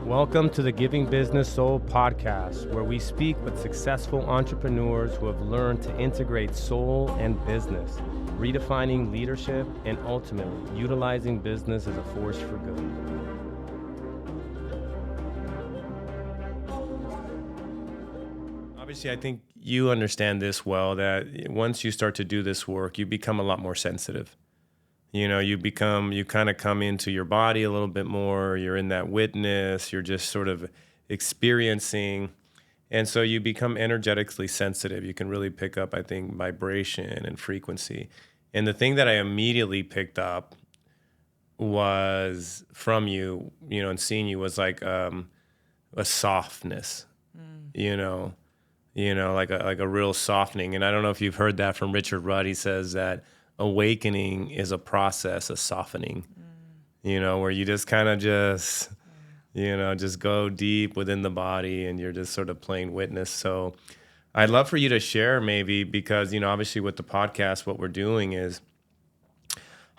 Welcome to the Giving Business Soul podcast, where we speak with successful entrepreneurs who have learned to integrate soul and business, redefining leadership and ultimately utilizing business as a force for good. Obviously, I think you understand this well, that once you start to do this work, you become a lot more sensitive. You kind of come into your body a little bit more. You're in that witness. You're just sort of experiencing. And so you become energetically sensitive. You can really pick up, I think, vibration and frequency. And the thing that I immediately picked up was from you, and seeing you was like a softness, like a real softening. And I don't know if you've heard that from Richard Rudd. He says that awakening is a process of softening, where you just kind of just go deep within the body and you're just sort of playing witness. So I'd love for you to share maybe, because, obviously with the podcast, what we're doing is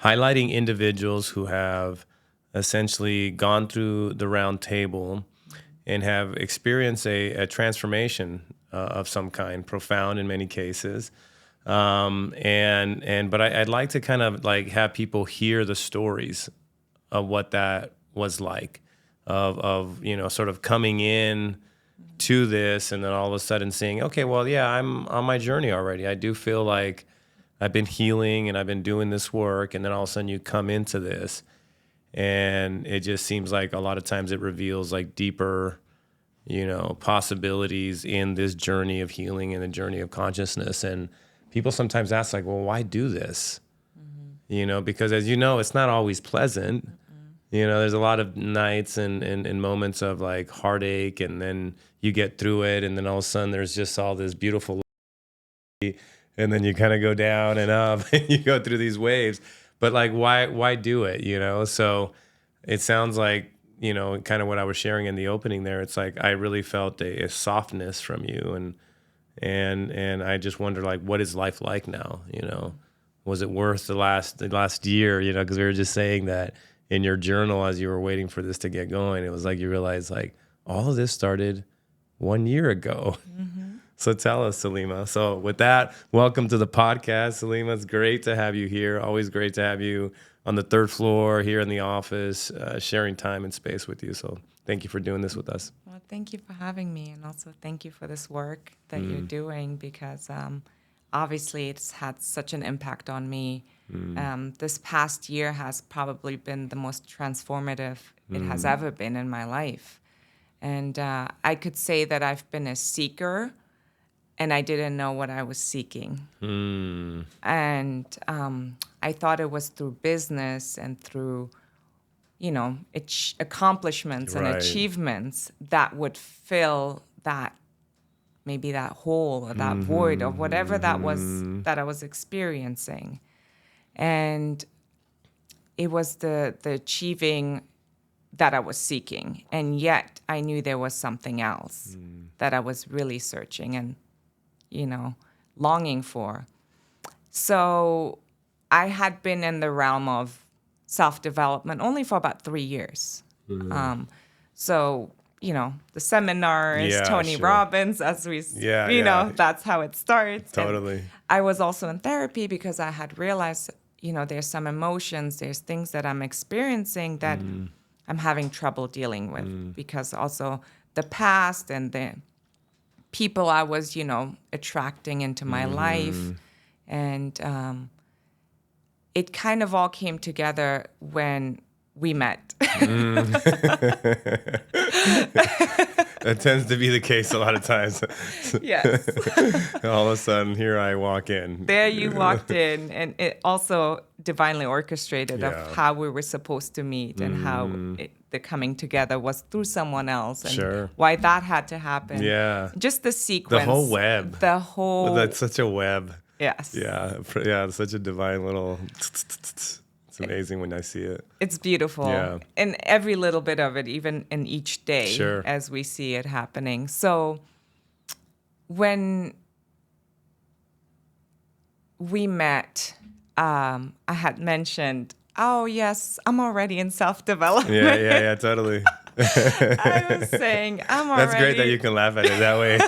highlighting individuals who have essentially gone through the round table and have experienced a transformation of some kind, profound in many cases. But I'd like to kind of like have people hear the stories of what that was like, of sort of coming in to this, and then all of a sudden saying, okay, well, yeah, I'm on my journey already. I do feel like I've been healing and I've been doing this work, and then all of a sudden you come into this, and it just seems like a lot of times it reveals like deeper, possibilities in this journey of healing and the journey of consciousness. And people sometimes ask, like, well, why do this? Because as you know, it's not always pleasant. There's a lot of nights and moments of like heartache, and then you get through it, and then all of a sudden there's just all this beautiful light, and then you kind of go down and up, and you go through these waves. But like, why do it? So it sounds like, kind of what I was sharing in the opening there. It's like I really felt a softness from you, and I just wonder, like, what is life like now? Was it worth the last year? Because we were just saying that in your journal as you were waiting for this to get going, it was like you realized like all of this started 1 year ago. Mm-hmm. So tell us, Salima. So with that, welcome to the podcast, Salima. It's great to have you here. Always great to have you on the third floor here in the office, sharing time and space with you. So thank you for doing this with us. Well, thank you for having me, and also thank you for this work that you're doing, because obviously it's had such an impact on me. This past year has probably been the most transformative it has ever been in my life. And I could say that I've been a seeker, and I didn't know what I was seeking. And I thought it was through business and through accomplishments and achievements that would fill that, maybe that hole or that void or whatever that was that I was experiencing. And it was the achieving that I was seeking. And yet I knew there was something else that I was really searching and, longing for. So I had been in the realm of self-development only for about 3 years. So, the seminars, Tony Robbins, as we, that's how it starts. Totally. And I was also in therapy because I had realized, there's some emotions, there's things that I'm experiencing that I'm having trouble dealing with, because also the past and the people I was, attracting into my life. And it kind of all came together when we met. That tends to be the case a lot of times. Yes. All of a sudden, here I walk in. There you walked in, and it also divinely orchestrated of how we were supposed to meet and how the coming together was through someone else, and why that had to happen. Yeah. Just the sequence. The whole web. That's such a web. Yes. Yeah. Such a divine little... It's amazing when I see it. It's beautiful. Yeah. And every little bit of it, even in each day, as we see it happening. So when we met, I had mentioned, oh, yes, I'm already in self-development. Yeah, totally. I was saying, I'm already. That's great that you can laugh at it that way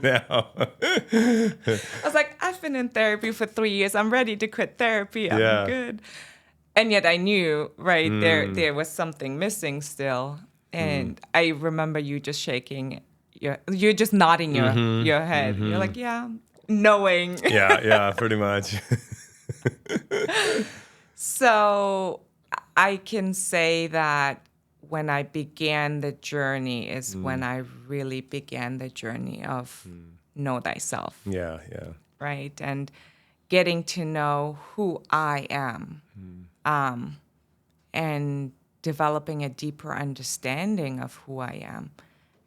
now. I was like, I've been in therapy for 3 years. I'm ready to quit therapy. I'm Yeah. good. And yet I knew, right, there was something missing still. And I remember you just shaking you're just nodding your head. You're like, yeah, knowing. Yeah, pretty much. So I can say that when I began the journey is when I really began the journey of know thyself, Yeah. right? And getting to know who I am, and developing a deeper understanding of who I am.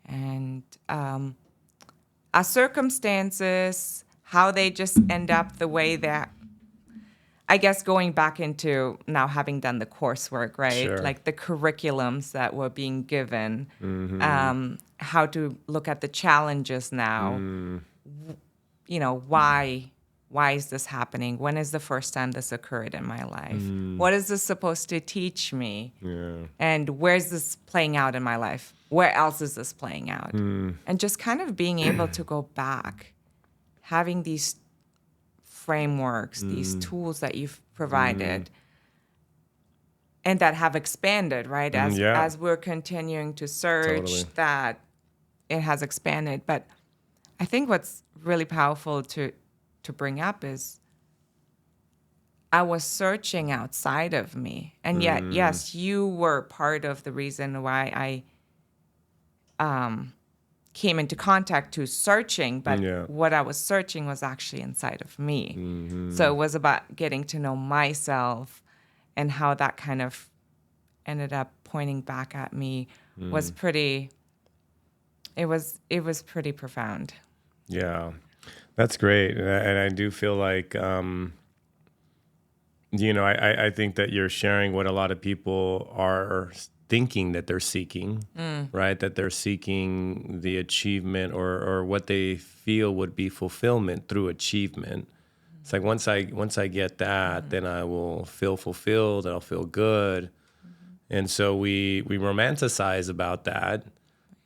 And our circumstances, how they just end up the way that, I guess going back into now having done the coursework, right? Sure. Like the curriculums that were being given, how to look at the challenges now. You know, why is this happening? When is the first time this occurred in my life? What is this supposed to teach me? Yeah. And where's this playing out in my life? Where else is this playing out? And just kind of being able to go back, having these frameworks, these tools that you've provided, and that have expanded, right? As we're continuing to search, Totally. that it has expanded. But I think what's really powerful to bring up is I was searching outside of me. And yet, yes, you were part of the reason why I came into contact to searching, but what I was searching was actually inside of me. So it was about getting to know myself, and how that kind of ended up pointing back at me was pretty, it was pretty profound. Yeah, that's great. And I do feel like, I think that you're sharing what a lot of people are thinking that they're seeking, right? That they're seeking the achievement or what they feel would be fulfillment through achievement. It's like once I get that, then I will feel fulfilled and I'll feel good. And so we romanticize about that,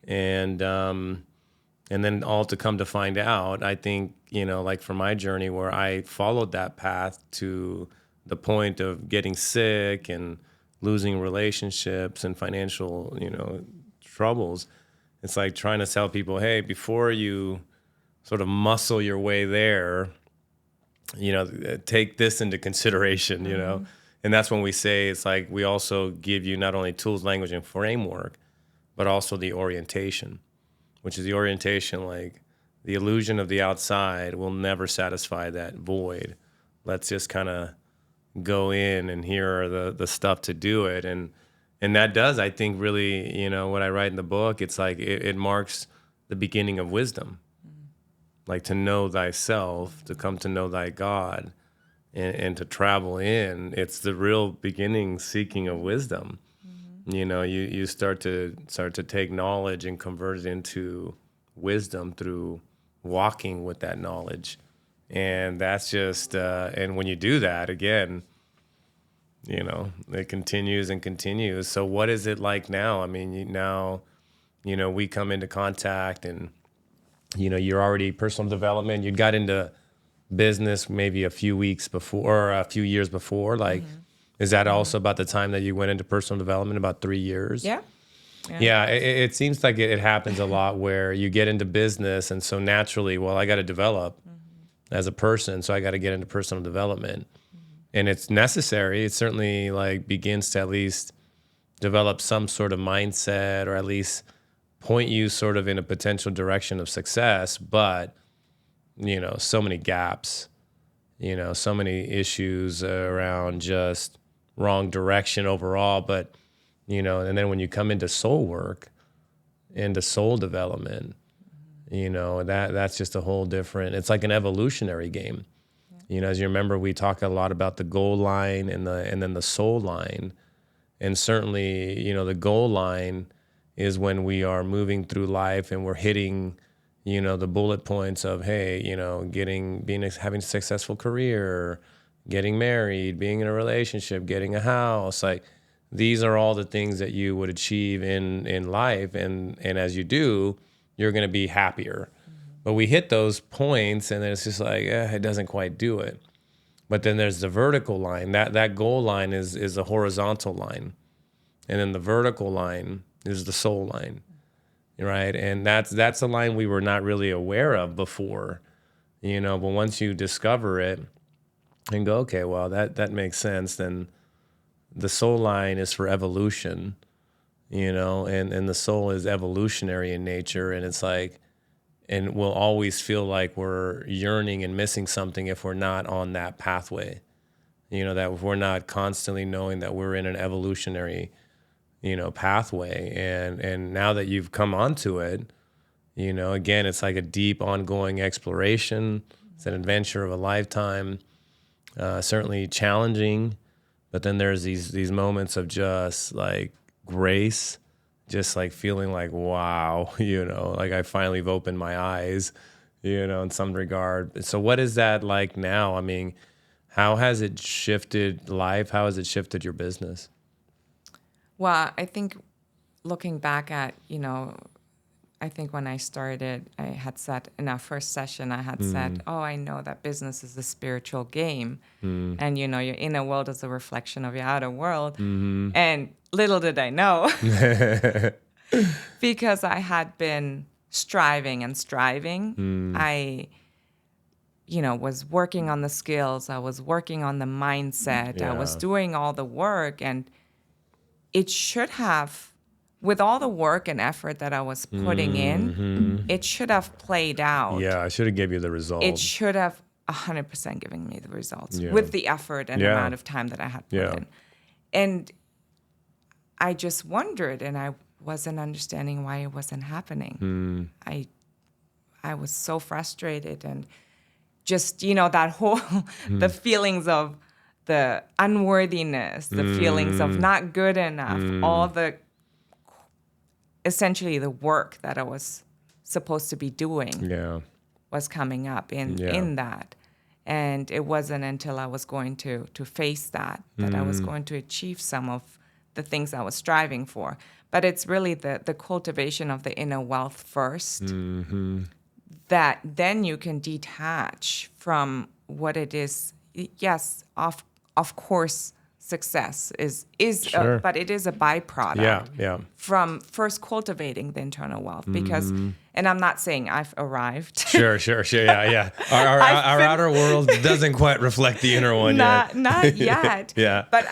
and then all to come to find out, I think, like for my journey where I followed that path to the point of getting sick and losing relationships and financial, troubles. It's like trying to tell people, hey, before you sort of muscle your way there, take this into consideration, And that's when we say it's like we also give you not only tools, language, and framework, but also the orientation, which is the orientation, like the illusion of the outside will never satisfy that void. Let's just kind of go in, and here are the stuff to do it. And that does, I think, really, what I write in the book, it's like it marks the beginning of wisdom. Like to know thyself, to come to know thy God, and to travel in, it's the real beginning seeking of wisdom. You start to take knowledge and convert it into wisdom through walking with that knowledge. And that's just, and when you do that, again, it continues and continues. So what is it like now? I mean, now, we come into contact, and, you're already personal development. You got into business maybe a few weeks before, or a few years before. Like, is that also about the time that you went into personal development, about 3 years? Yeah. Yeah, it seems like it happens a lot where you get into business, and so naturally, well, I got to develop as a person, so I got to get into personal development. And it's necessary. It certainly like begins to at least develop some sort of mindset, or at least point you sort of in a potential direction of success. But, so many gaps, so many issues around just wrong direction overall. But, and then when you come into soul work, into soul development, that's just a whole different, it's like an evolutionary game. As you remember, we talk a lot about the goal line and then the soul line. And certainly, the goal line is when we are moving through life and we're hitting, the bullet points of, hey, having a successful career, getting married, being in a relationship, getting a house. Like these are all the things that you would achieve in life. And as you do, you're going to be happier. But we hit those points and then it's just like, it doesn't quite do it. But then there's the vertical line. That goal line is a horizontal line. And then the vertical line is the soul line, right? And that's a line we were not really aware of before, but once you discover it and go, okay, well, that makes sense, then the soul line is for evolution, and the soul is evolutionary in nature. And it's like, and we'll always feel like we're yearning and missing something if we're not on that pathway, that if we're not constantly knowing that we're in an evolutionary, pathway. And now that you've come onto it, again, it's like a deep ongoing exploration. It's an adventure of a lifetime, certainly challenging, but then there's these moments of just like grace, just like feeling like, wow, like I finally have opened my eyes, in some regard. So what is that like now? I mean, how has it shifted life? How has it shifted your business? Well, I think looking back at, I think when I started, I had said in our first session, I had said, I know that business is a spiritual game. And, your inner world is a reflection of your outer world. And little did I know, because I had been striving. I, was working on the skills. I was working on the mindset. I was doing all the work. And it should have, with all the work and effort that I was putting in, it should have played out. Yeah, I should have gave you the result. It should have 100% given me the results with the effort and amount of time that I had put in. And I just wondered, and I wasn't understanding why it wasn't happening. I was so frustrated, and just, that whole, the feelings of the unworthiness, the feelings of not good enough, all the, essentially the work that I was supposed to be doing was coming up in that. And it wasn't until I was going to face that I was going to achieve some of the things I was striving for. But it's really the cultivation of the inner wealth first, that then you can detach from what it is. Yes, of course, success is Sure. but it is a byproduct from first cultivating the internal wealth. Because, and I'm not saying I've arrived. Sure. Yeah. Our outer world doesn't quite reflect the inner one yet. Not yet. Yeah. But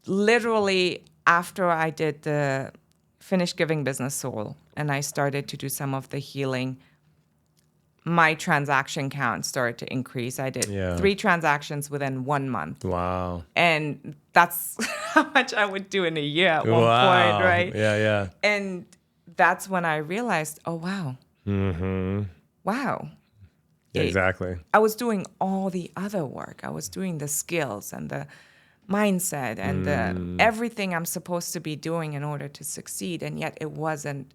literally after I did finished giving business soul, and I started to do some of the healing, my transaction count started to increase. I did 3 transactions within 1 month. Wow. And that's how much I would do in a year at one point, right? Yeah. And that's when I realized, oh, wow. Wow. Exactly. I was doing all the other work. I was doing the skills and the mindset and the everything I'm supposed to be doing in order to succeed, and yet it wasn't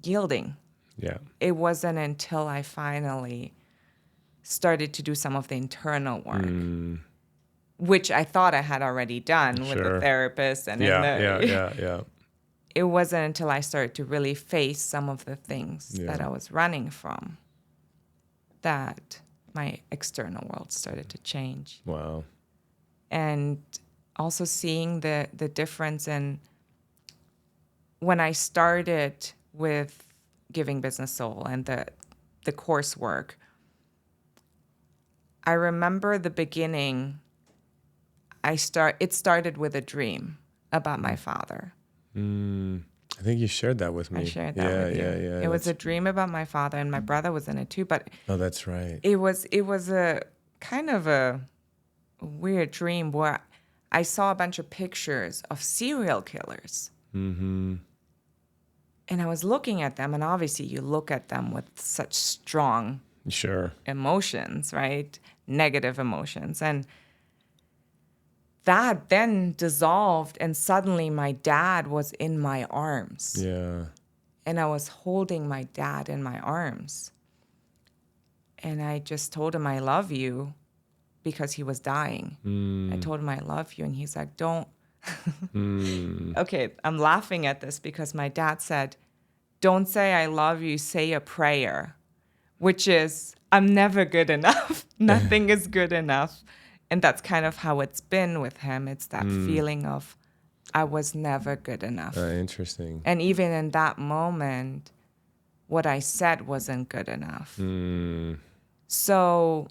yielding. Yeah. It wasn't until I finally started to do some of the internal work, which I thought I had already done with the therapist and Yeah. It wasn't until I started to really face some of the things that I was running from that my external world started to change. Wow. And also seeing the difference in when I started with Giving Business Soul and the coursework. I remember the beginning. It started with a dream about my father. I think you shared that with me. I shared that with you. Yeah. It was a dream about my father, and my brother was in it too. But that's right. It was a kind of a weird dream where I saw a bunch of pictures of serial killers. And I was looking at them, and obviously you look at them with such strong emotions, right? Negative emotions. And that then dissolved, and suddenly my dad was in my arms. Yeah. And I was holding my dad in my arms. And I just told him, I love you, because he was dying. I told him, I love you. And he's like, don't Okay, I'm laughing at this because my dad said, don't say I love you, say a prayer, which is, I'm never good enough. Nothing is good enough. And that's kind of how it's been with him. It's that feeling of, I was never good enough. Interesting. And even in that moment, what I said wasn't good enough. So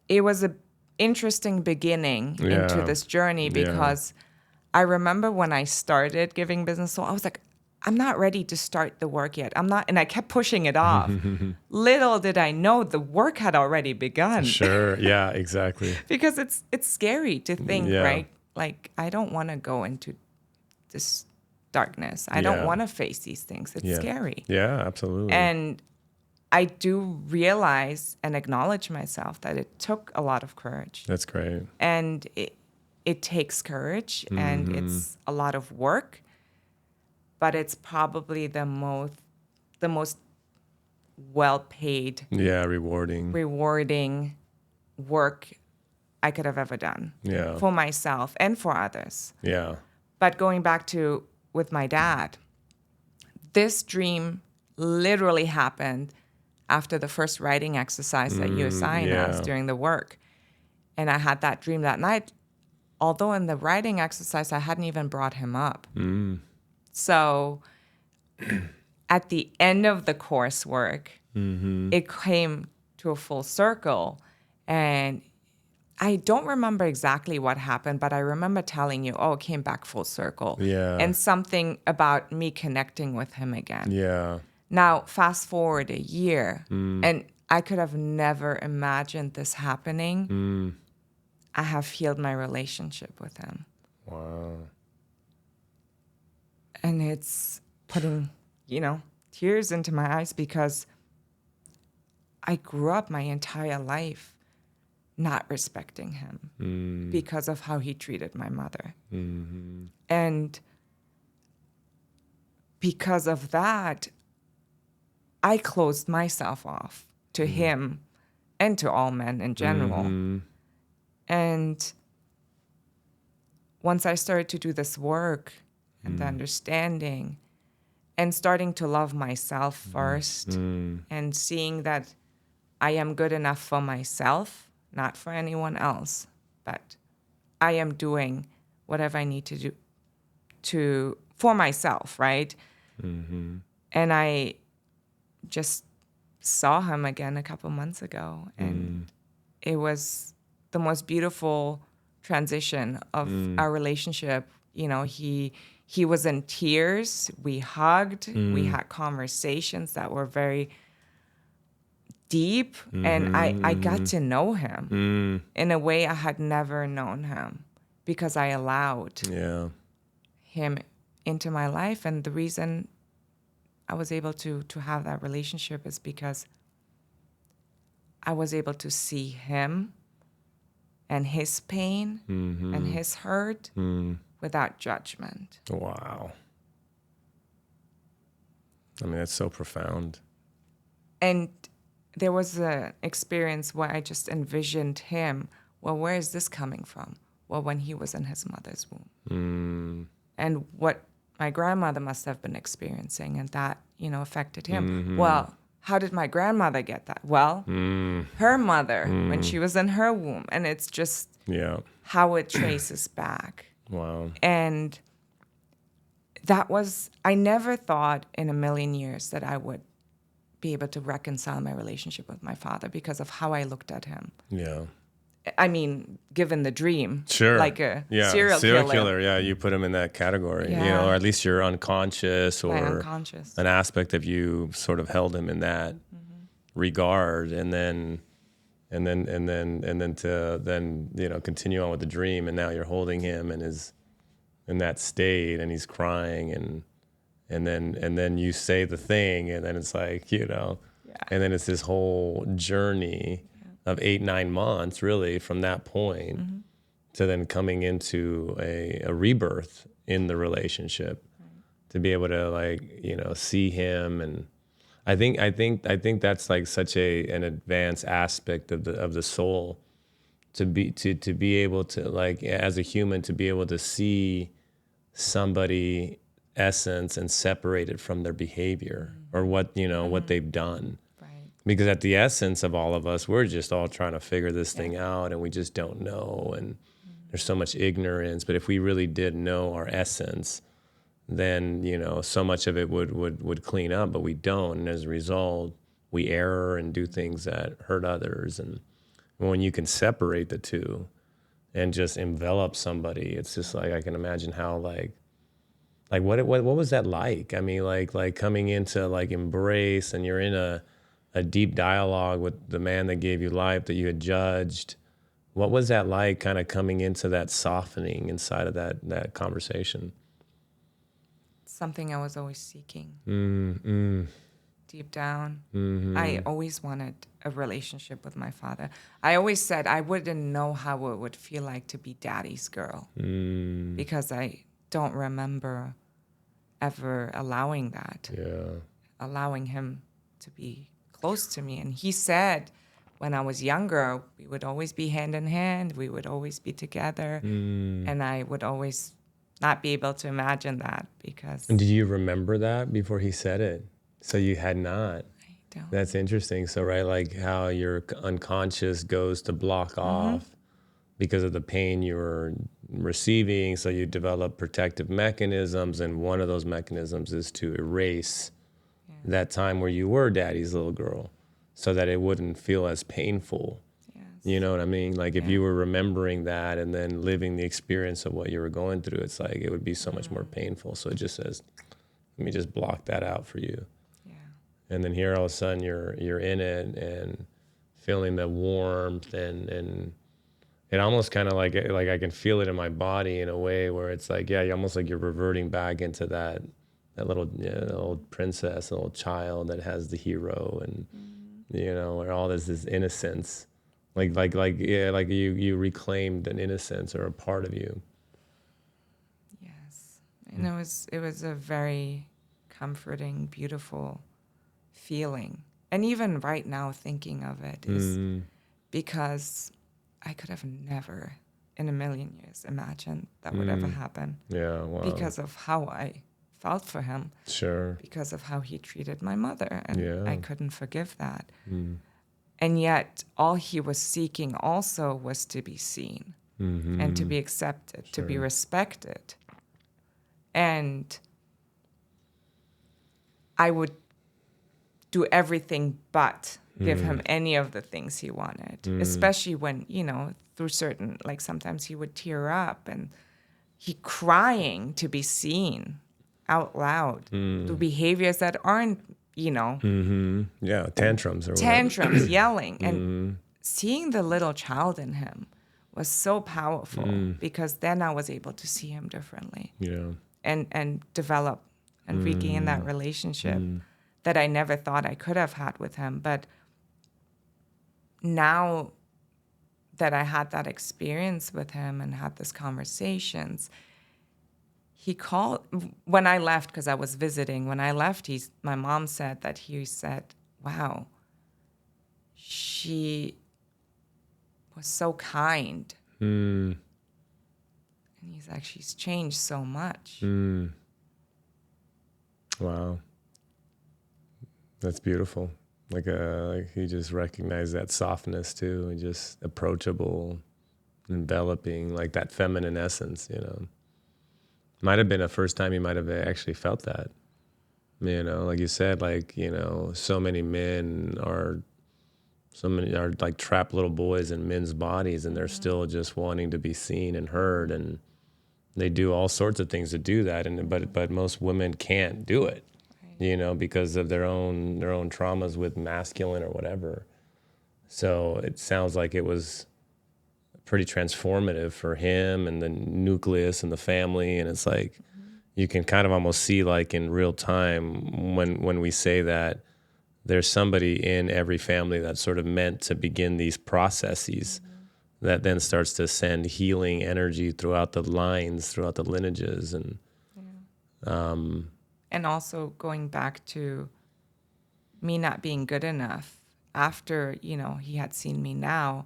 it was an interesting beginning into this journey because I remember when I started giving business soul, I was like, I'm not ready to start the work yet. I'm not, and I kept pushing it off. Little did I know the work had already begun. Sure. Yeah, exactly. Because it's scary to think, right? Like, I don't want to go into this darkness. I don't want to face these things. It's scary. Yeah, absolutely. And I do realize and acknowledge myself that it took a lot of courage. That's great. And it takes courage and it's a lot of work, but it's probably the most well-paid, rewarding work I could have ever done for myself and for others. Yeah. But going back to with my dad, this dream literally happened after the first writing exercise that you assigned us during the work. And I had that dream that night, although in the writing exercise, I hadn't even brought him up. So at the end of the coursework, it came to a full circle. And I don't remember exactly what happened, but I remember telling you, it came back full circle. Yeah. And something about me connecting with him again. Yeah. Now, fast forward a year, and I could have never imagined this happening. I have healed my relationship with him. Wow. And it's putting, tears into my eyes because I grew up my entire life not respecting him because of how he treated my mother. And because of that, I closed myself off to him and to all men in general. And once I started to do this work and the understanding and starting to love myself first and seeing that I am good enough for myself, not for anyone else, but I am doing whatever I need to do for myself, right? And I just saw him again a couple months ago, and it was the most beautiful transition of our relationship. He was in tears. We hugged. We had conversations that were very deep, and I got to know him in a way I had never known him because I allowed him into my life. And the reason I was able to have that relationship is because I was able to see him and his pain and his hurt without judgment. Wow. I mean, that's so profound. And there was an experience where I just envisioned him. Well, where is this coming from? Well, when he was in his mother's womb. And what my grandmother must have been experiencing, and that, affected him. Well, how did my grandmother get that? Well, her mother, when she was in her womb. And it's just how it traces back. Wow. And I never thought in a million years that I would be able to reconcile my relationship with my father because of how I looked at him. Yeah. I mean, given the dream, sure, like a serial killer. Yeah, you put him in that category, or at least you're unconscious, or an aspect of you sort of held him in that regard, and then to continue on with the dream, and now you're holding him and is in that state, and he's crying, and then you say the thing, and then it's like and then it's this whole journey of 8-9 months, really, from that point to then coming into a rebirth in the relationship, to be able to see him. And I think that's like such an advanced aspect of the soul, to be able to, like, as a human, to be able to see somebody essence and separate it from their behavior or what, what they've done. Right. Because at the essence of all of us, we're just all trying to figure this thing out, and we just don't know, and there's so much ignorance. But if we really did know our essence, then so much of it would clean up. But we don't, and as a result, we err and do things that hurt others. And when you can separate the two and just envelop somebody, it's just like, I can imagine how like what was that like? I mean, like coming into like embrace, and you're in a deep dialogue with the man that gave you life that you had judged. What was that like, kind of coming into that softening inside of that conversation? Something I was always seeking. Mm-hmm. Deep down, Mm-hmm. I always wanted a relationship with my father. I always said I wouldn't know how it would feel like to be daddy's girl, because I don't remember ever allowing that, allowing him to be close to me. And he said when I was younger, we would always be hand in hand, we would always be together. And I would always not be able to imagine that, because And did you remember that before he said it? So you had not. I don't. That's interesting. So, right, like how your unconscious goes to block off because of the pain you were receiving. So you develop protective mechanisms, and one of those mechanisms is to erase that time where you were daddy's little girl, so that it wouldn't feel as painful. Yes. You know what I mean? Like if you were remembering that and then living the experience of what you were going through, it's like it would be so much more painful. So it just says, let me just block that out for you. And then here all of a sudden you're in it and feeling the warmth, and it almost kind of like I can feel it in my body in a way where it's like, you almost like you're reverting back into that little old princess, little child that has the hero, and where all this innocence, like you reclaimed an innocence or a part of you. Yes. And it was a very comforting, beautiful feeling. And even right now thinking of it is because I could have never in a million years imagined that would ever happen. Yeah, wow. Because of how I felt for him. Sure. Because of how he treated my mother. And Yeah. I couldn't forgive that. And yet all he was seeking also was to be seen and to be accepted, to be respected. And I would do everything but give him any of the things he wanted, especially when, through certain, like sometimes he would tear up and he crying to be seen out loud through behaviors that aren't, Yeah, tantrums or whatever. tantrums, yelling. And seeing the little child in him was so powerful, because then I was able to see him differently. Yeah. And develop and regain that relationship that I never thought I could have had with him. But now that I had that experience with him and had these conversations, he called when I left, because I was visiting. When I left, my mom said that he said, wow, she was so kind. And he's like, she's changed so much. Wow. That's beautiful. Like he just recognized that softness too, and just approachable, enveloping, like that feminine essence, Might have been the first time you might have actually felt that. Like you said, like, so many men are like trapped little boys in men's bodies, and they're still just wanting to be seen and heard, and they do all sorts of things to do that, but most women can't do it. Because of their own traumas with masculine or whatever. So it sounds like it was pretty transformative for him and the nucleus and the family. And it's like, you can kind of almost see, like in real time, when we say that there's somebody in every family that's sort of meant to begin these processes that then starts to send healing energy throughout the lines, throughout the lineages. And also going back to me not being good enough after, he had seen me now,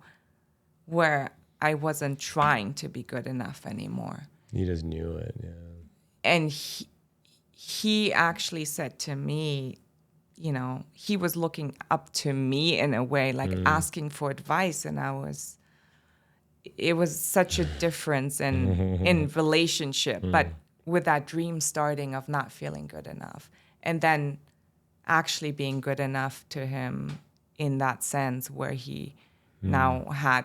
where I wasn't trying to be good enough anymore. You just knew it, yeah. And he actually said to me, you know, he was looking up to me in a way, like asking for advice. And it was such a difference in relationship, but with that dream starting of not feeling good enough. And then actually being good enough to him in that sense where he now had,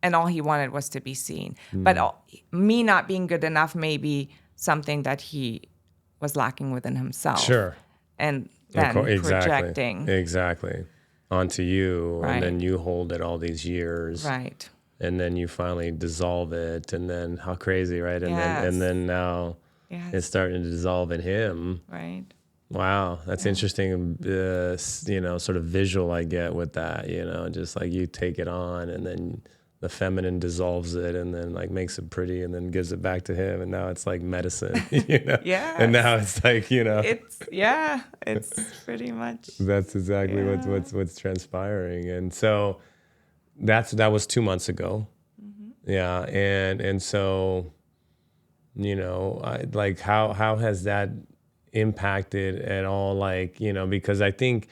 and all he wanted was to be seen. But me not being good enough may be something that he was lacking within himself. Sure. And then projecting. Exactly. Onto you. Right. And then you hold it all these years. Right. And then you finally dissolve it. And then how crazy, right? And Yes. then now it's starting to dissolve in him. Right. Wow, that's interesting. You know, sort of visual I get with that. You know, just like you take it on, and then the feminine dissolves it, and then like makes it pretty, and then gives it back to him, and now it's like medicine. You know. Yeah. And now it's like, you know. It's pretty much. That's exactly what's transpiring, and so that was 2 months ago. Yeah, and so, you know, like how has that impacted at all, like, you know, because I think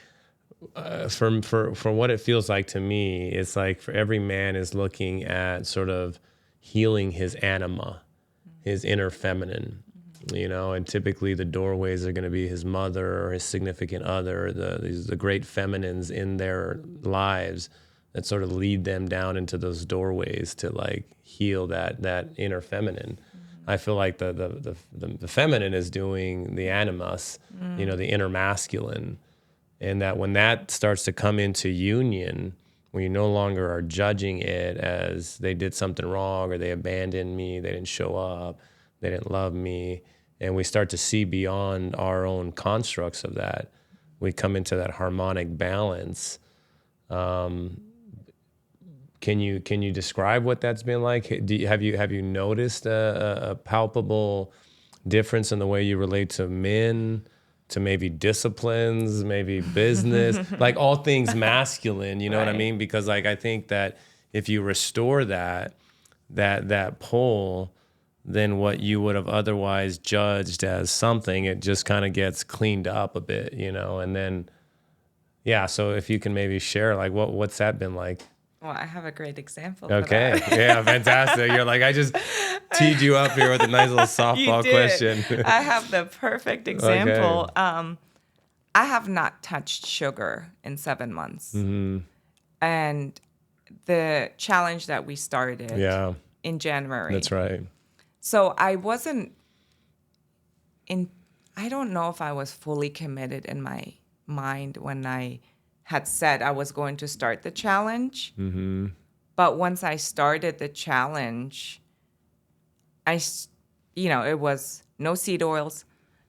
for what it feels like to me, it's like for every man is looking at sort of healing his anima, his inner feminine, you know, and typically the doorways are going to be his mother or his significant other, the great feminines in their lives that sort of lead them down into those doorways to like heal that inner feminine. I feel like the feminine is doing the animus, you know, the inner masculine. And that when that starts to come into union, when you no longer are judging it as they did something wrong or they abandoned me, they didn't show up, they didn't love me, and we start to see beyond our own constructs of that, we come into that harmonic balance. Can you describe what that's been like? Have you noticed a palpable difference in the way you relate to men, to maybe disciplines, maybe business, like all things masculine? You know what I mean? Because like I think that if you restore that pull, then what you would have otherwise judged as something, it just kind of gets cleaned up a bit, you know. And then so if you can maybe share like what's that been like? Well, I have a great example. Okay. Yeah, fantastic. You're like, I just teed you up here with a nice little softball question. I have the perfect example. Okay. I have not touched sugar in 7 months. And the challenge that we started in January. That's right. So I wasn't I don't know if I was fully committed in my mind when I had said I was going to start the challenge. But once I started the challenge, it was no seed oils,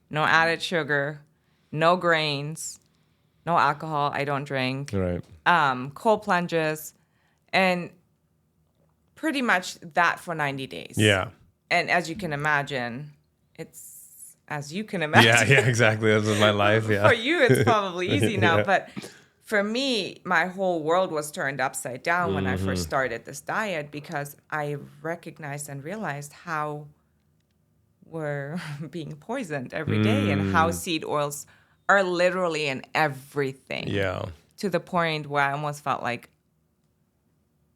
no added sugar, no grains, no alcohol. I don't drink. Right. Cold plunges, and pretty much that for 90 days. Yeah. And as you can imagine, Yeah, exactly. This is my life. Yeah. For you, it's probably easy now, but for me, my whole world was turned upside down when I first started this diet, because I recognized and realized how we're being poisoned every day and how seed oils are literally in everything. Yeah. To the point where I almost felt like,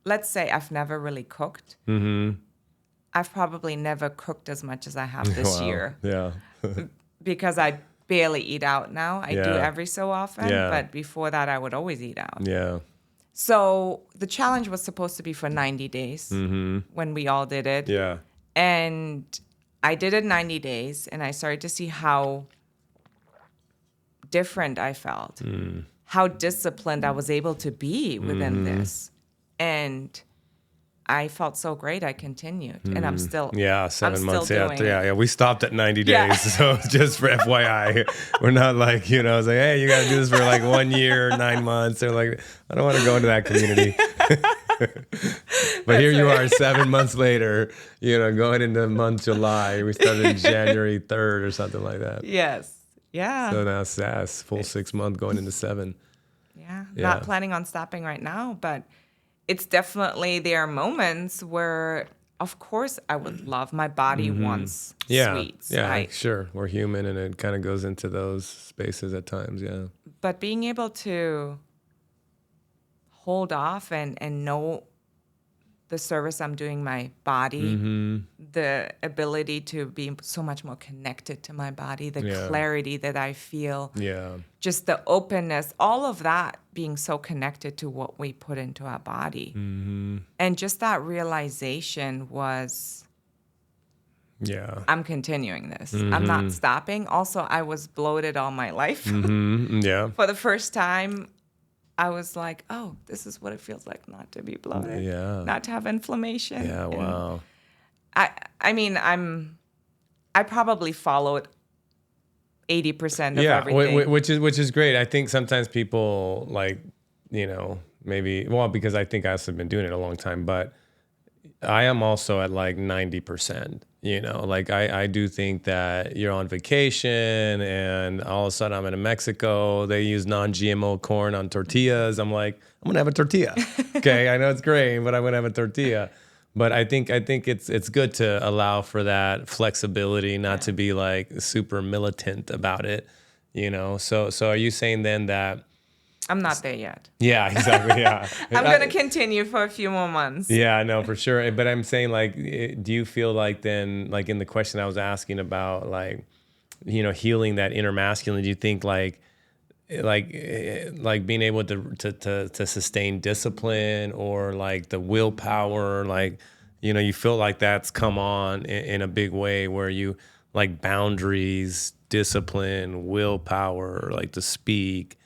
let's say I've never really cooked. I've probably never cooked as much as I have this year. Yeah. Because I barely eat out now. I do every so often, but before that, I would always eat out. Yeah. So the challenge was supposed to be for 90 days when we all did it. Yeah. And I did it 90 days, and I started to see how different I felt, how disciplined I was able to be within this. And I felt so great. I continued, and I'm still 7 months. Doing it. We stopped at 90 days. So just for FYI, we're not like, it's like, hey, you got to do this for like 1 year, 9 months. They're like, I don't want to go into that community. But here you are 7 months later, going into month July. We started January 3rd or something like that. Yes. Yeah. So now it's full 6 months going into 7. Yeah. Not planning on stopping right now, but it's definitely, there are moments where, of course, I would love, my body wants Yeah. sweets. Yeah. Sure. We're human, and it kind of goes into those spaces at times. Yeah. But being able to hold off and know the service I'm doing my body, the ability to be so much more connected to my body, the Yeah. clarity that I feel, Yeah. just the openness, all of that being so connected to what we put into our body. And just that realization was, Yeah. I'm continuing this. I'm not stopping. Also, I was bloated all my life. Yeah. For the first time, I was like, oh, this is what it feels like not to be bloated, Yeah. not to have inflammation. Yeah. And Wow. I mean, I probably followed 80% of Yeah, everything. which is great. I think sometimes people like, maybe, well, because I think I've also been doing it a long time, but I am also at like 90%. Like I do think that you're on vacation and all of a sudden I'm in Mexico. They use non-GMO corn on tortillas. I'm like, I'm gonna have a tortilla. Okay, I know it's great, but I'm gonna have a tortilla. But I think it's good to allow for that flexibility, not to be like super militant about it. So are you saying then that? I'm not there yet. Yeah, exactly. Yeah. I'm going to continue for a few more months. Yeah, no, for sure. But I'm saying, like, do you feel like then, like in the question I was asking about, like, healing that inner masculine, do you think like being able to sustain discipline, or like the willpower, like, you feel like that's come on in a big way, where you like boundaries, discipline, willpower, like to speak,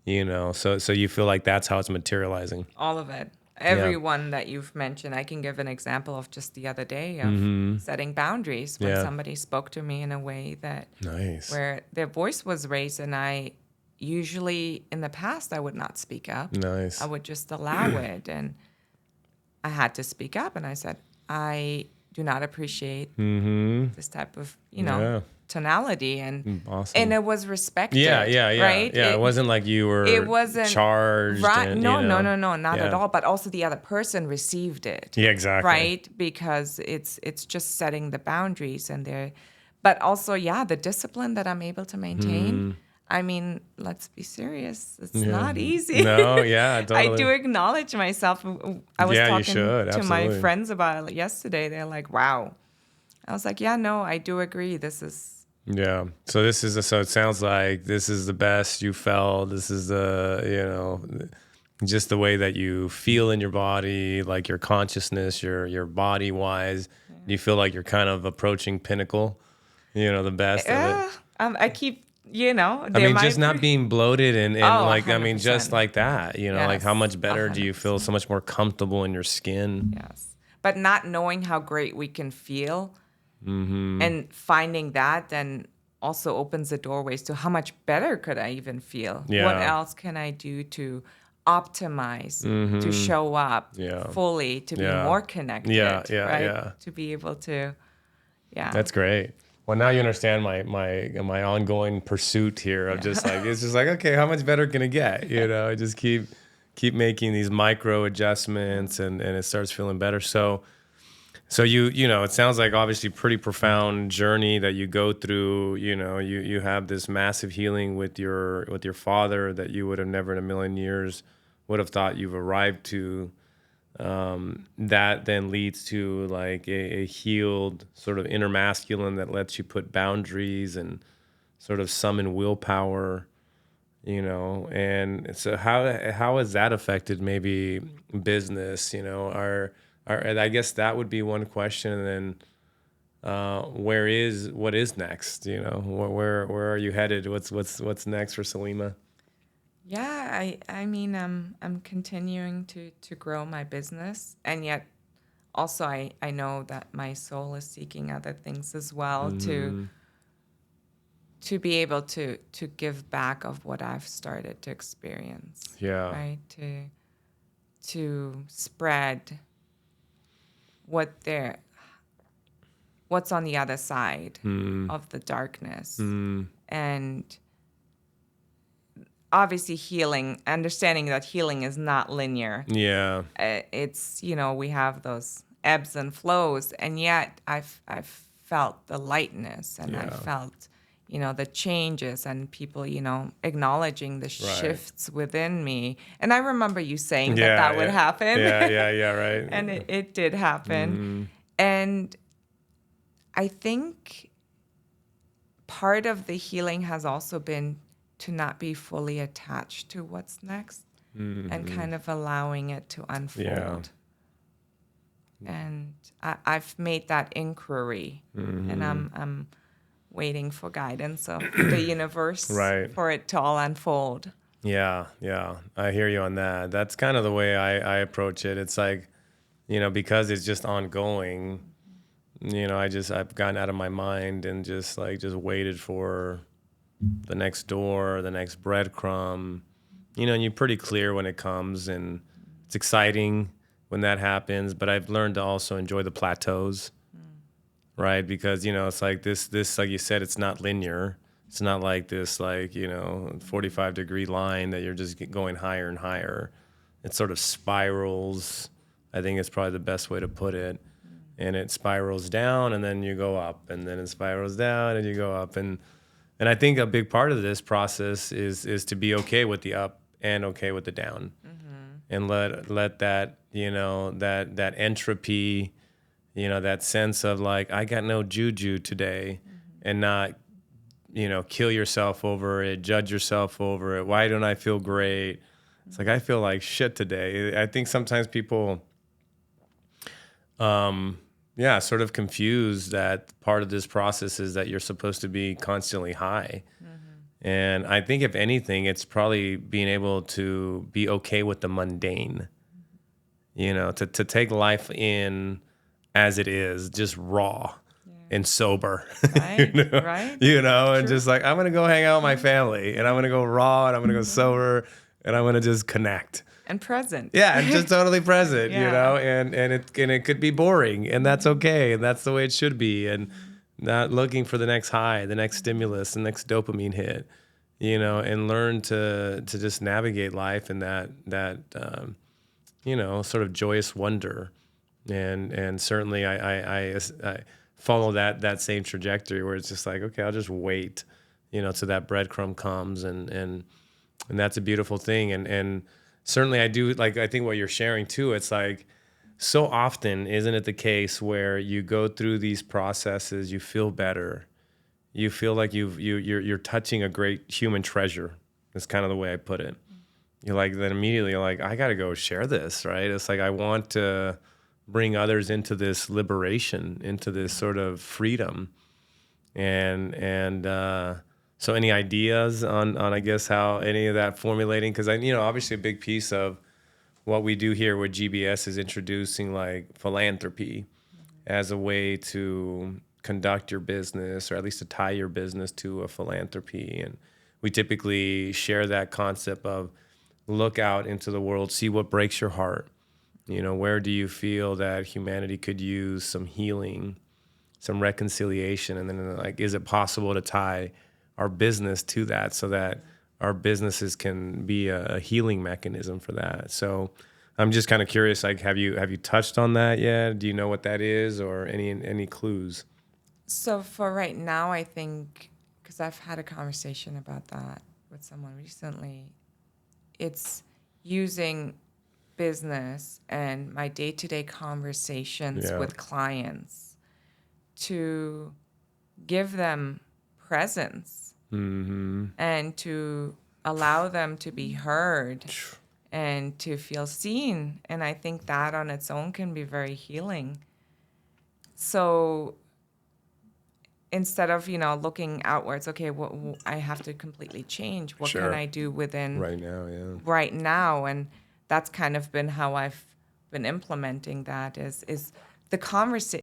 so you feel like that's how it's materializing. All of it. Yeah. Everyone that you've mentioned, I can give an example of just the other day of setting boundaries when Yeah. somebody spoke to me in a way that Nice. where their voice was raised, and I usually in the past I would not speak up. Nice. I would just allow it, and I had to speak up, and I said, I do not appreciate this type of, Yeah. tonality, and Awesome. it was respected. Yeah. Right? Yeah. It wasn't like you were It wasn't charged. right. And, No, not at Yeah. all. But also the other person received it. Yeah, exactly. Right? Because it's just setting the boundaries, and but also, the discipline that I'm able to maintain. I mean, let's be serious. It's not easy. No, yeah, I totally. do acknowledge myself. I was Yeah, you talking should, to my absolutely. friends about it yesterday. They're like, wow. I was like, yeah, no, I do agree. This is, Yeah. So so it sounds like this is the best you felt. This is just the way that you feel in your body, like your consciousness, your body wise. Do you feel like you're kind of approaching pinnacle, the best of it? I keep, I they're mean, my just not being bloated and Oh, like, I mean, just 100%. like that, like how Yes, much better do you feel? 100%. So much more comfortable in your skin. Yes. But not knowing how great we can feel and finding that then also opens the doorways to how much better could I even feel? What Yeah. else can I do to optimize, to show up Yeah. fully, to be Yeah. more connected, Yeah, right? yeah. To be able to, That's great. Well, now you understand my ongoing pursuit here of just like, it's just like, okay, how much better can it get? Just keep making these micro adjustments, and it starts feeling better. So it sounds like obviously pretty profound journey that you go through. You have this massive healing with your father that you would have never in a million years would have thought you've arrived to. That then leads to like a healed sort of inner masculine that lets you put boundaries and sort of summon willpower, and so how has that affected maybe business, and I guess that would be one question. And then what is next, where are you headed? What's next for Salima? Yeah, I mean, I'm continuing to grow my business, and yet also I know that my soul is seeking other things as well, to be able to give back of what I've started to experience. Yeah. Right? To spread what's on the other side of the darkness. And obviously healing, understanding that healing is not linear. Yeah. It's, we have those ebbs and flows, and yet I've felt the lightness, and I Yeah. felt, the changes, and people, acknowledging the Right. shifts within me. And I remember you saying that Yeah. that would Yeah. happen. Yeah. Right. And it did happen. And I think part of the healing has also been to not be fully attached to what's next, and kind of allowing it to unfold. And I've made that inquiry, and I'm waiting for guidance of the universe Right. for it to all unfold. Yeah. I hear you on that. That's kind of the way I approach it. It's like, because it's just ongoing, I've gotten out of my mind and just waited for the next door, the next breadcrumb, and you're pretty clear when it comes, and it's exciting when that happens. But I've learned to also enjoy the plateaus, right? Because, it's like this, like you said, it's not linear. It's not like this, 45-degree line that you're just going higher and higher. It sort of spirals. I think it's probably the best way to put it. And it spirals down, and then you go up, and then it spirals down, and you go up. And I think a big part of this process is to be okay with the up and okay with the down, and let that, that entropy, that sense of like, I got no juju today, and not, kill yourself over it, judge yourself over it. Why don't I feel great? It's like, I feel like shit today. I think sometimes people, sort of confuse that part of this process is that you're supposed to be constantly high. And I think if anything, it's probably being able to be okay with the mundane, to take life in as it is, just raw and sober, Right, right. and just like, I'm going to go hang out with my family, and I'm going to go raw, and I'm going to go sober, and I'm going to just connect. And present. Yeah, and just totally present, Yeah. and it could be boring, and that's okay, and that's the way it should be, and not looking for the next high, the next stimulus, the next dopamine hit, and learn to just navigate life in that sort of joyous wonder, and certainly I follow that same trajectory where it's just like, okay, I'll just wait, till that breadcrumb comes, and that's a beautiful thing, and certainly I do, like, I think what you're sharing too, it's like, so often, isn't it the case where you go through these processes, you feel better, you feel like you're touching a great human treasure. That's kind of the way I put it. You're like, then immediately you're like, I got to go share this, right? It's like, I want to bring others into this liberation, into this sort of freedom, and so any ideas on I guess how any of that formulating? Because obviously a big piece of what we do here with GBS is introducing like philanthropy as a way to conduct your business, or at least to tie your business to a philanthropy. And we typically share that concept of look out into the world, see what breaks your heart. Where do you feel that humanity could use some healing, some reconciliation? And then, like, is it possible to tie our business to that, so that our businesses can be a healing mechanism for that? So I'm just kind of curious, like, have you touched on that yet? Do you know what that is, or any clues? So for right now, I think, because I've had a conversation about that with someone recently, it's using business and my day-to-day conversations Yeah. with clients to give them presence, and to allow them to be heard and to feel seen. And I think that on its own can be very healing. So instead of, looking outwards, okay, I have to completely change. What Sure. can I do within Right now, yeah. right now? And that's kind of been how I've been implementing that is the conversation.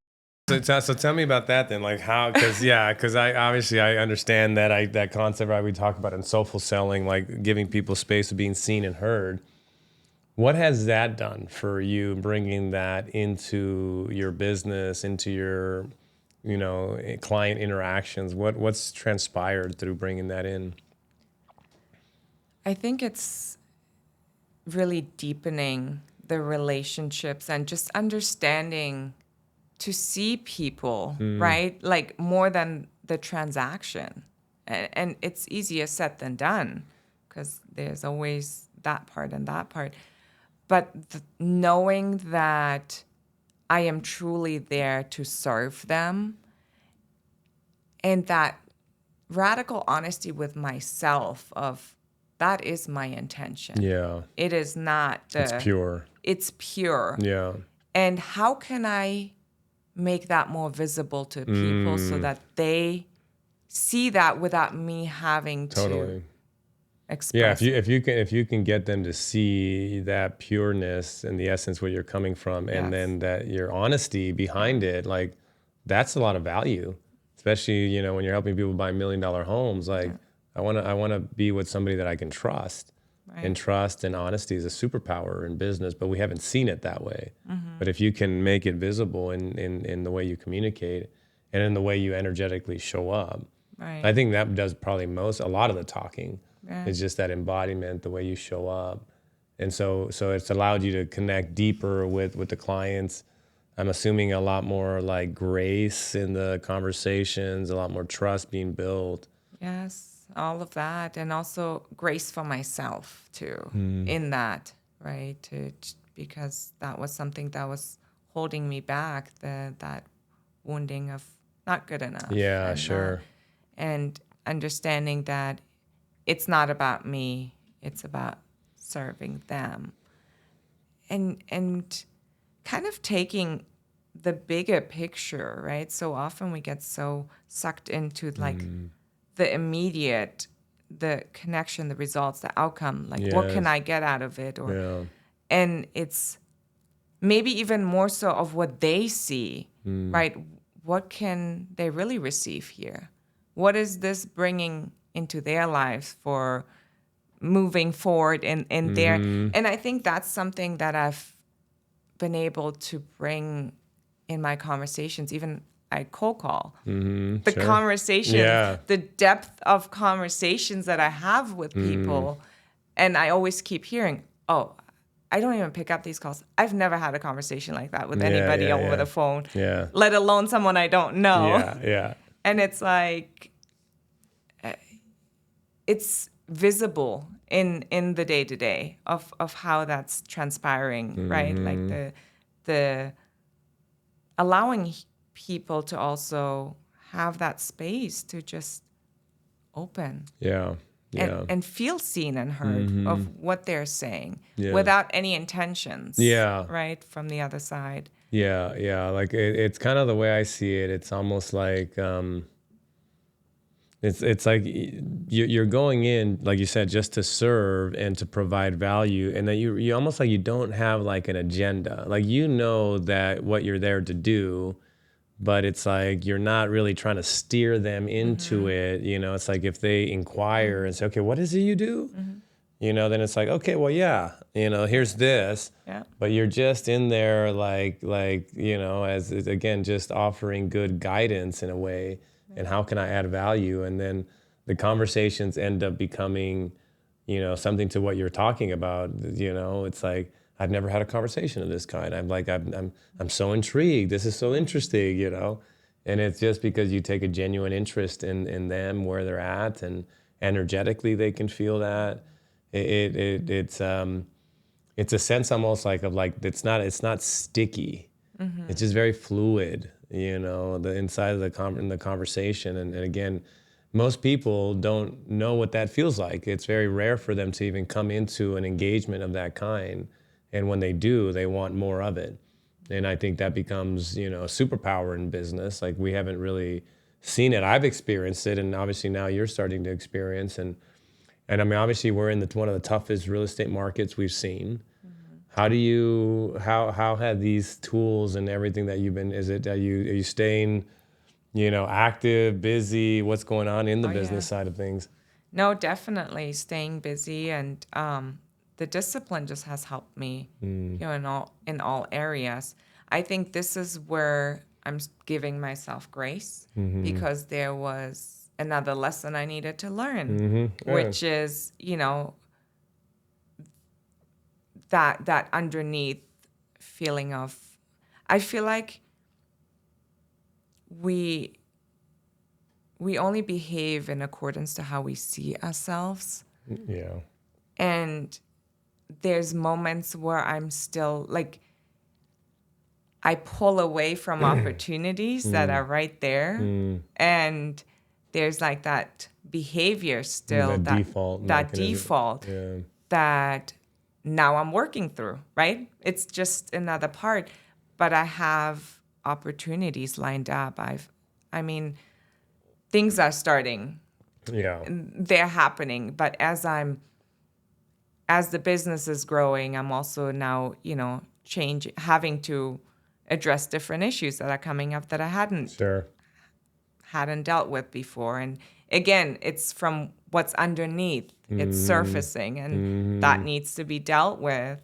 So tell me about that then, like how, because I obviously I understand that concept, right? We talk about in soulful selling, like giving people space of being seen and heard. What has that done for you, bringing that into your business, into your, client interactions? What's transpired through bringing that in? I think it's really deepening the relationships and just understanding to see people, right? Like more than the transaction. And it's easier said than done because there's always that part and that part. But knowing that I am truly there to serve them and that radical honesty with myself of that is my intention. Yeah. It is not It's pure. it's pure. Yeah. And how can I make that more visible to people so that they see that without me having to Totally. Yeah, express it? if you can get them to see that pureness and the essence where you're coming from, and Yes. then that your honesty behind it, like that's a lot of value. Especially, when you're helping people buy $1 million homes, like I wanna be with somebody that I can trust. Right. And trust and honesty is a superpower in business, but we haven't seen it that way. Mm-hmm. But if you can make it visible in the way you communicate and in the way you energetically show up, Right. I think that does probably a lot of the talking. Yeah. It's just that embodiment, the way you show up. And so it's allowed you to connect deeper with the clients. I'm assuming a lot more like grace in the conversations, a lot more trust being built. Yes, all of that, and also grace for myself too in that, right? Because that was something that was holding me back, that wounding of not good enough. Yeah, and sure. and understanding that it's not about me; it's about serving them, and kind of taking the bigger picture, right? So often we get so sucked into like the immediate, the connection, the results, the outcome, like what can Yes. I get out of it? Yeah. And it's maybe even more so of what they see, right? What can they really receive here? What is this bringing into their lives for moving forward in their, and I think that's something that I've been able to bring in my conversations, even I cold call. The Sure. conversations, Yeah. the depth of conversations that I have with people. And I always keep hearing, oh, I don't even pick up these calls. I've never had a conversation like that with anybody over the phone, Yeah. let alone someone I don't know. Yeah. Yeah. And it's like, it's visible in the day to day of how that's transpiring, right? Like the allowing people to also have that space to just open Yeah. Yeah. and feel seen and heard of what they're saying Yeah. without any intentions, Yeah. right, from the other side. Yeah. Yeah. Like it's kind of the way I see it. It's almost like it's like you're going in, like you said, just to serve and to provide value, and that you almost like you don't have like an agenda. Like that what you're there to do, but it's like you're not really trying to steer them into it. It's like if they inquire and say, okay, what is it you do? Then it's like, okay, well, yeah, here's this. Yeah. But you're just in there like as again, just offering good guidance in a way. And how can I add value? And then the conversations end up becoming, something to what you're talking about. It's like, I've never had a conversation of this kind. I'm so intrigued. This is so interesting, And it's just because you take a genuine interest in them, where they're at, and energetically they can feel that. It's a sense almost like it's not sticky. It's just very fluid, the inside of the conversation. And again, most people don't know what that feels like. It's very rare for them to even come into an engagement of that kind. And when they do, they want more of it. And I think that becomes, a superpower in business. Like we haven't really seen it. I've experienced it, and obviously now you're starting to experience. And I mean, obviously we're in one of the toughest real estate markets we've seen. How have these tools and everything that you've been, are you staying, active, busy? What's going on in the business side of things? No, definitely staying busy, and the discipline just has helped me, in all areas. I think this is where I'm giving myself grace because there was another lesson I needed to learn, which is, that underneath feeling of, I feel like we only behave in accordance to how we see ourselves. Yeah. And there's moments where I'm still like, I pull away from opportunities that are right there. And there's like that behavior still, That default that mechanism. default Yeah. that now I'm working through, right? It's just another part, but I have opportunities lined up. I mean, things are starting, Yeah. they're happening, but as the business is growing, I'm also now, having to address different issues that are coming up that I Sure. hadn't dealt with before. And again, it's from what's underneath. It's surfacing, and that needs to be dealt with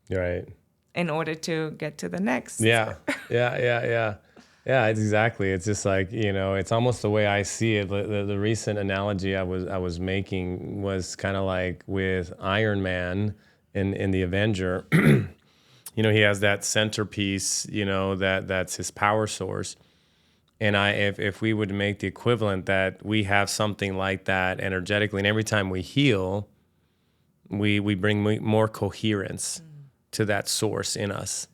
Right. in order to get to the next. Yeah. Yeah, it's exactly. It's just like, it's almost the way I see it. The recent analogy I was making was kind of like with Iron Man in the Avenger. He has that centerpiece, that's his power source. And if we would make the equivalent that we have something like that energetically, and every time we heal, we bring more coherence to that source in us.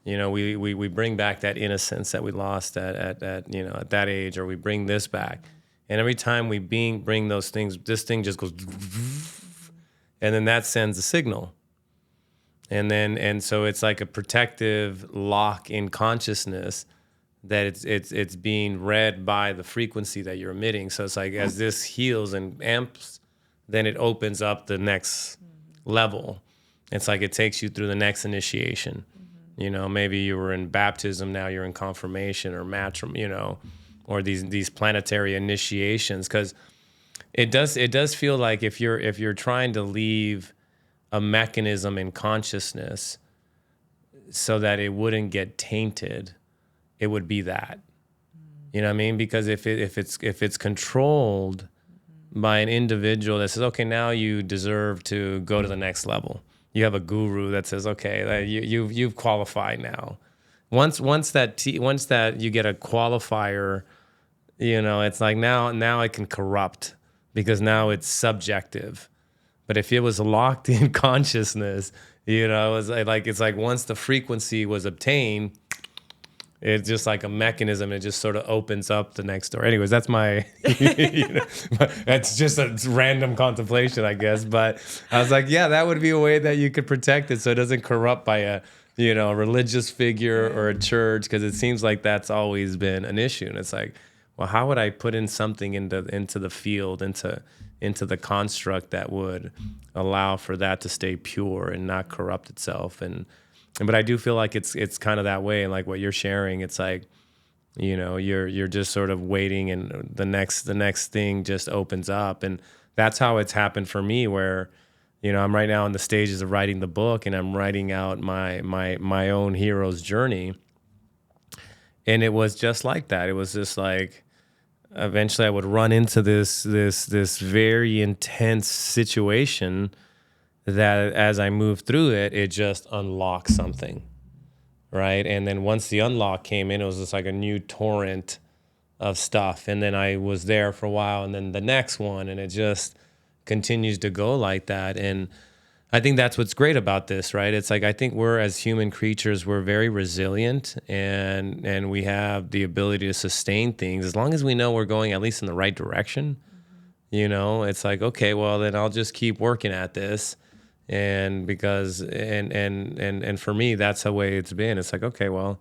We bring back that innocence that we lost at that age, or we bring this back. And every time we bring those things, this thing just goes, and then that sends a signal. And so it's like a protective lock in consciousness that it's being read by the frequency that you're emitting. So it's like as this heals and amps, then it opens up the next level. It's like it takes you through the next initiation. Maybe you were in baptism, now you're in confirmation or matrimony, or these planetary initiations. Because it does feel like if you're trying to leave a mechanism in consciousness so that it wouldn't get tainted, it would be that. You know what I mean? Because if it's controlled by an individual that says, okay, now you deserve to go to the next level. You have a guru that says, okay, you've qualified now. Once that you get a qualifier, it's like now it can corrupt because now it's subjective. But if it was locked in consciousness, it's like once the frequency was obtained, it's just like a mechanism. It just sort of opens up the next door. Anyways, that's my, that's just a random contemplation, I guess. But I was like, yeah, that would be a way that you could protect it so it doesn't corrupt by a religious figure or a church, because it seems like that's always been an issue. And it's like, well, how would I put in something into the field, into the construct that would allow for that to stay pure and not corrupt itself? But I do feel like it's kind of that way. And like what you're sharing, it's like, you're just sort of waiting, and the next thing just opens up. And that's how it's happened for me, where, I'm right now in the stages of writing the book, and I'm writing out my own hero's journey. And it was just like that. It was just like, eventually I would run into this very intense situation that as I moved through it, it just unlocked something, right? And then once the unlock came in, it was just like a new torrent of stuff. And then I was there for a while, and then the next one, and it just continues to go like that. And I think that's what's great about this, right? It's like, I think we're, as human creatures, we're very resilient, and we have the ability to sustain things as long as we know we're going at least in the right direction. It's like, okay, well, then I'll just keep working at this. And because, and for me, that's the way it's been. It's like, okay, well,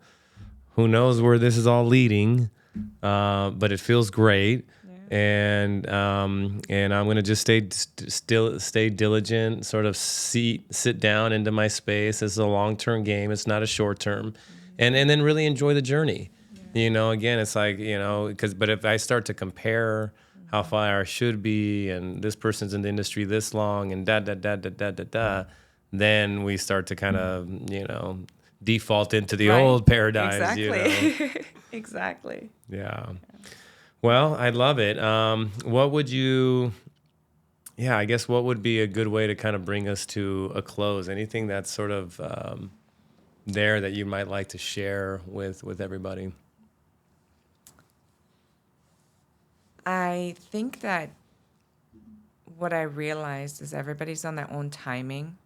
who knows where this is all leading, but it feels great. And I'm going to just stay diligent, sort of sit down into my space. This is a long-term game. It's not a short-term. And then really enjoy the journey. Again, it's like, but if I start to compare how far I should be, and this person's in the industry this long, and then we start to kind of, default into the old paradigms. Exactly. Exactly. Yeah. Well, I love it. What would you Yeah, I guess what would be a good way to kind of bring us to a close? Anything that's sort of there that you might like to share with everybody? I think that what I realized is everybody's on their own timing,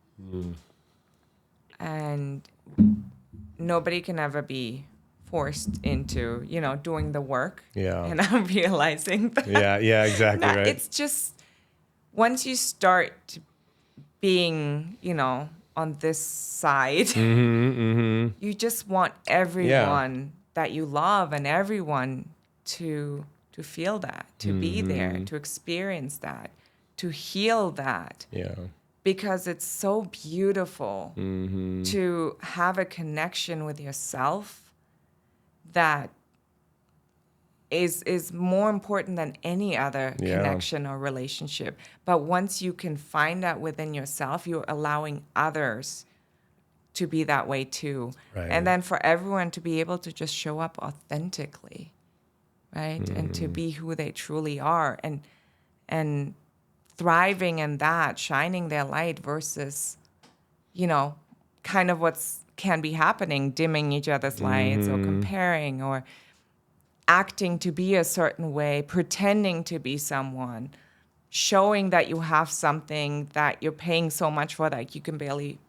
and nobody can ever be forced into, doing the work. Yeah. And I'm realizing that Yeah, exactly, right. it's just once you start being, on this side, you just want everyone that you love and everyone to feel that, to be there, to experience that, to heal that. Yeah. Because it's so beautiful to have a connection with yourself that is more important than any other connection or relationship. But once you can find that within yourself, you're allowing others to be that way too. Right. And then for everyone to be able to just show up authentically, right? And to be who they truly are and thriving in that, shining their light versus, kind of can be happening, dimming each other's lights or comparing or acting to be a certain way, pretending to be someone, showing that you have something that you're paying so much for that you can barely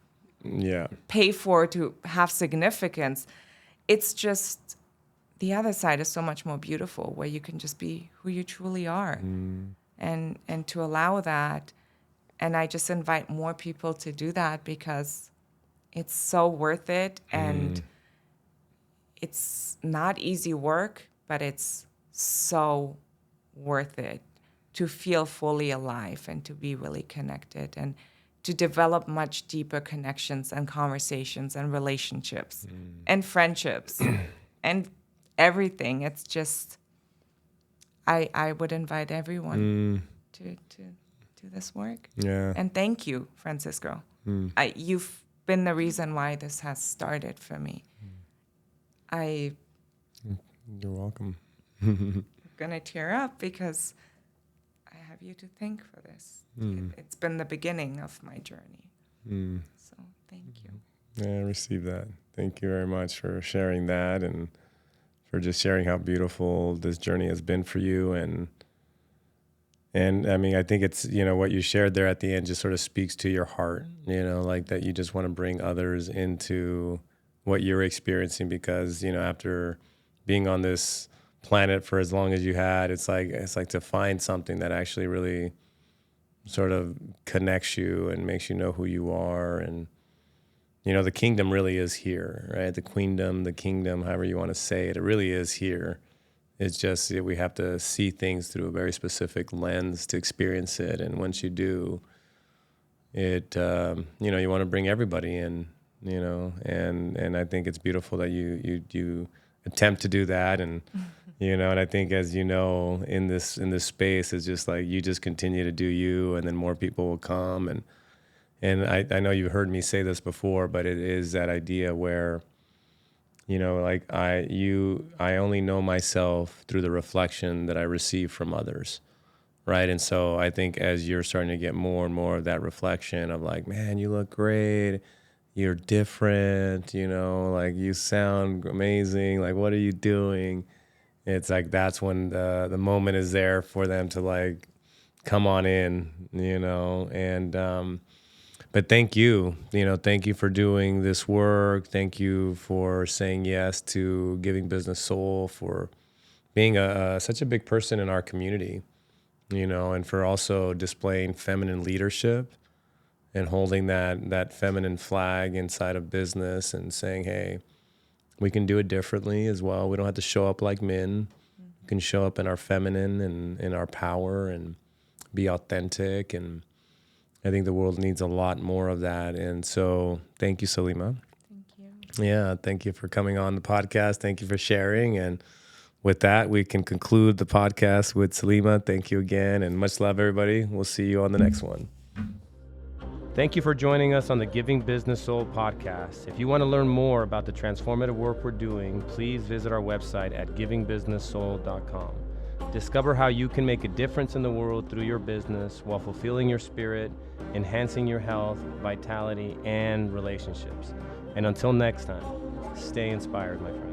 pay for to have significance. It's just the other side is so much more beautiful, where you can just be who you truly are. And to allow that. And I just invite more people to do that because it's so worth it. And it's not easy work, but it's so worth it to feel fully alive and to be really connected and to develop much deeper connections and conversations and relationships and friendships and everything. It's just, I would invite everyone to do this work. Yeah. And thank you, Francisco. You've been the reason why this has started for me. You're welcome. I'm going to tear up because I have you to thank for this. It's been the beginning of my journey. So thank you. Yeah, I received that. Thank you very much for sharing that and for just sharing how beautiful this journey has been for you. And I mean, I think it's, what you shared there at the end just sort of speaks to your heart, like that you just want to bring others into what you're experiencing because, after being on this planet for as long as you had, it's like to find something that actually really sort of connects you and makes you know who you are. And, the kingdom really is here, right? The queendom, the kingdom, however you want to say it, it really is here. It's just we have to see things through a very specific lens to experience it. And once you do, it, you want to bring everybody in, and I think it's beautiful that you attempt to do that. And, and I think as in this space, it's just like you just continue to do you, and then more people will come. And I know you've heard me say this before, but it is that idea where, I only know myself through the reflection that I receive from others, right? And so I think as you're starting to get more and more of that reflection of like, man, you look great, you're different, like you sound amazing, like what are you doing? It's like that's when the moment is there for them to like come on in, and but thank you, thank you for doing this work. Thank you for saying yes to Giving Business Soul, for being such a big person in our community, and for also displaying feminine leadership and holding that feminine flag inside of business and saying, hey, we can do it differently as well. We don't have to show up like men. We can show up in our feminine and in our power and be authentic. And I think the world needs a lot more of that. And so thank you, Salima. Thank you. Yeah, thank you for coming on the podcast. Thank you for sharing. And with that, we can conclude the podcast with Salima. Thank you again, and much love, everybody. We'll see you on the next one. Thank you for joining us on the Giving Business Soul podcast. If you want to learn more about the transformative work we're doing, please visit our website at givingbusinesssoul.com. Discover how you can make a difference in the world through your business while fulfilling your spirit, enhancing your health, vitality, and relationships. And until next time, stay inspired, my friend.